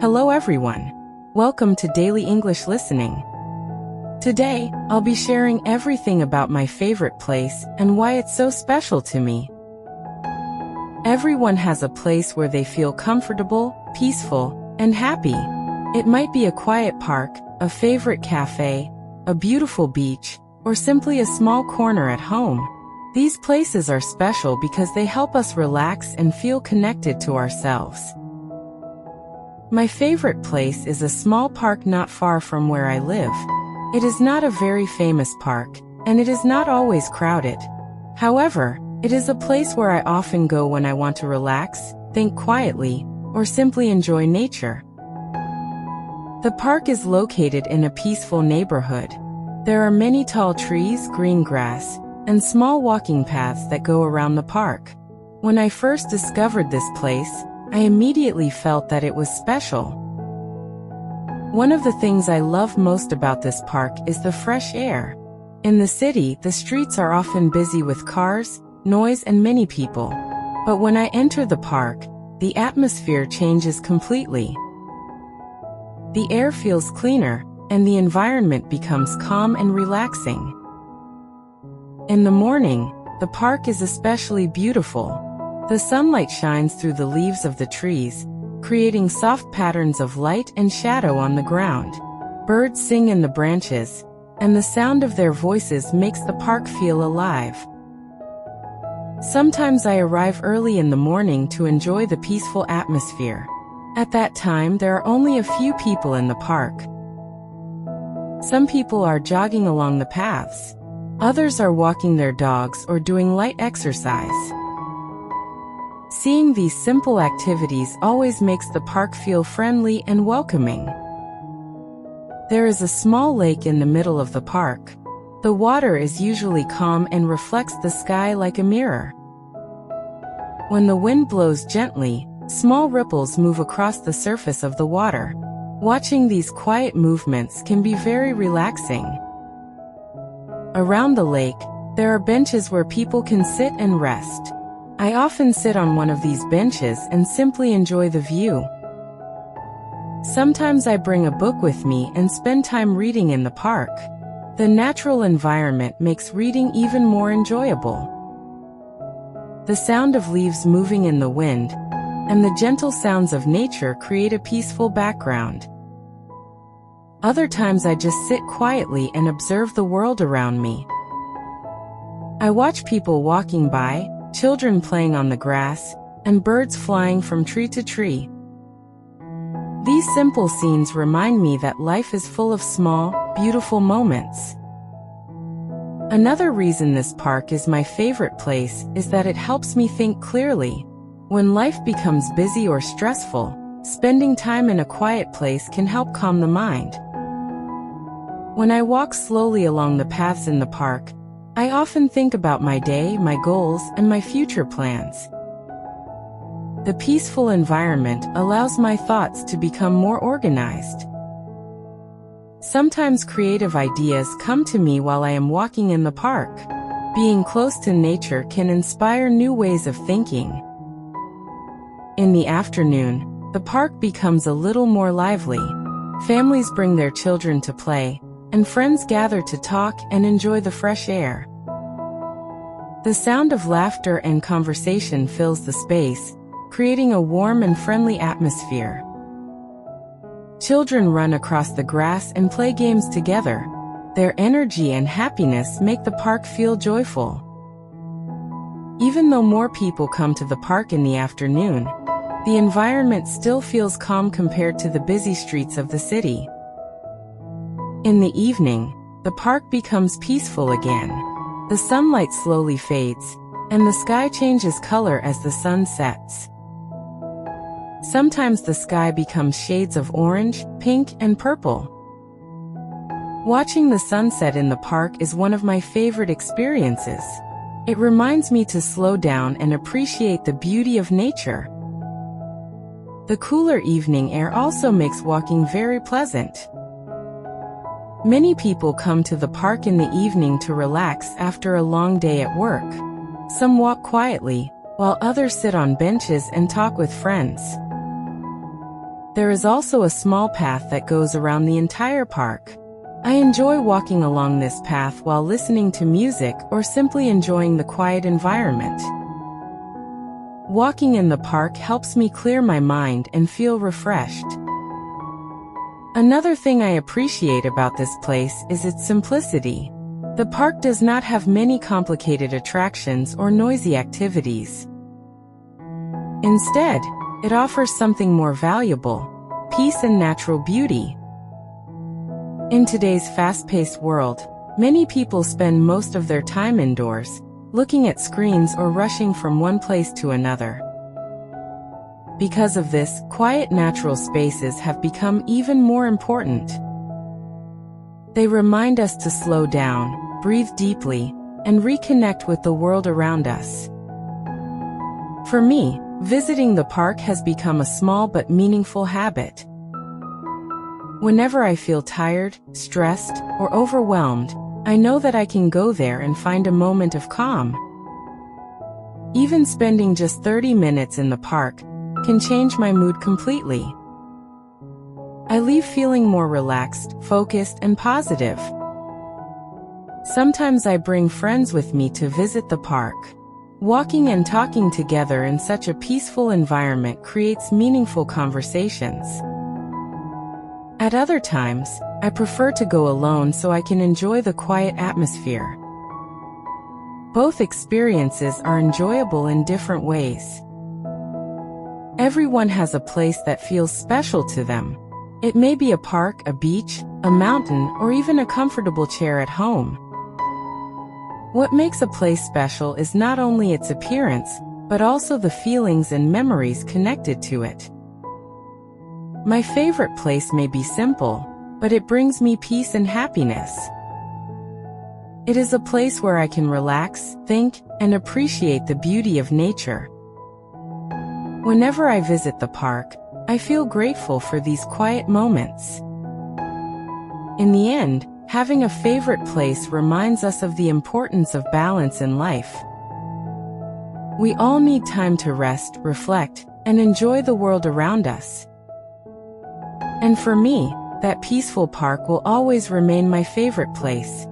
Hello everyone. Welcome to Daily English Listening. Today, I'll be sharing everything about my favorite place and why it's so special to me. Everyone has a place where they feel comfortable, peaceful, and happy. It might be a quiet park, a favorite cafe, a beautiful beach, or simply a small corner at home. These places are special because they help us relax and feel connected to ourselves. My favorite place is a small park not far from where I live. It is not a very famous park, and it is not always crowded. However, it is a place where I often go when I want to relax, think quietly, or simply enjoy nature. The park is located in a peaceful neighborhood. There are many tall trees, green grass, and small walking paths that go around the park. When I first discovered this place, I immediately felt that it was special. One of the things I love most about this park is the fresh air. In the city, the streets are often busy with cars, noise, and many people. But when I enter the park, the atmosphere changes completely. The air feels cleaner, and the environment becomes calm and relaxing. In the morning, the park is especially beautiful. The sunlight shines through the leaves of the trees, creating soft patterns of light and shadow on the ground. Birds sing in the branches, and the sound of their voices makes the park feel alive. Sometimes I arrive early in the morning to enjoy the peaceful atmosphere. At that time, there are only a few people in the park. Some people are jogging along the paths. Others are walking their dogs or doing light exercise. Seeing these simple activities always makes the park feel friendly and welcoming. There is a small lake in the middle of the park. The water is usually calm and reflects the sky like a mirror. When the wind blows gently, small ripples move across the surface of the water. Watching these quiet movements can be very relaxing. Around the lake, there are benches where people can sit and rest. I often sit on one of these benches and simply enjoy the view. Sometimes I bring a book with me and spend time reading in the park. The natural environment makes reading even more enjoyable. The sound of leaves moving in the wind and the gentle sounds of nature create a peaceful background. Other times I just sit quietly and observe the world around me. I watch people walking by, children playing on the grass, and birds flying from tree to tree. These simple scenes remind me that life is full of small, beautiful moments. Another reason this park is my favorite place is that it helps me think clearly. When life becomes busy or stressful, spending time in a quiet place can help calm the mind. When I walk slowly along the paths in the park, I often think about my day, my goals, and my future plans. The peaceful environment allows my thoughts to become more organized. Sometimes creative ideas come to me while I am walking in the park. Being close to nature can inspire new ways of thinking. In the afternoon, the park becomes a little more lively. Families bring their children to play, and friends gather to talk and enjoy the fresh air. The sound of laughter and conversation fills the space, creating a warm and friendly atmosphere. Children run across the grass and play games together. Their energy and happiness make the park feel joyful. Even though more people come to the park in the afternoon, the environment still feels calm compared to the busy streets of the city. In the evening, the park becomes peaceful again. The sunlight slowly fades, and the sky changes color as the sun sets. Sometimes the sky becomes shades of orange, pink, and purple. Watching the sunset in the park is one of my favorite experiences. It reminds me to slow down and appreciate the beauty of nature. The cooler evening air also makes walking very pleasant. Many people come to the park in the evening to relax after a long day at work. Some walk quietly, while others sit on benches and talk with friends. There is also a small path that goes around the entire park. I enjoy walking along this path while listening to music or simply enjoying the quiet environment. Walking in the park helps me clear my mind and feel refreshed. Another thing I appreciate about this place is its simplicity. The park does not have many complicated attractions or noisy activities. Instead, it offers something more valuable: peace and natural beauty. In today's fast-paced world, many people spend most of their time indoors, looking at screens or rushing from one place to another. Because of this, quiet natural spaces have become even more important. They remind us to slow down, breathe deeply, and reconnect with the world around us. For me, visiting the park has become a small but meaningful habit. Whenever I feel tired, stressed, or overwhelmed, I know that I can go there and find a moment of calm. Even spending just 30 minutes in the park can change my mood completely. I leave feeling more relaxed, focused, and positive. Sometimes I bring friends with me to visit the park. Walking and talking together in such a peaceful environment creates meaningful conversations. At other times, I prefer to go alone so I can enjoy the quiet atmosphere. Both experiences are enjoyable in different ways. Everyone has a place that feels special to them. It may be a park, a beach, a mountain, or even a comfortable chair at home. What makes a place special is not only its appearance, but also the feelings and memories connected to it. My favorite place may be simple, but it brings me peace and happiness. It is a place where I can relax, think, and appreciate the beauty of nature. Whenever I visit the park, I feel grateful for these quiet moments. In the end, having a favorite place reminds us of the importance of balance in life. We all need time to rest, reflect, and enjoy the world around us. And for me, that peaceful park will always remain my favorite place.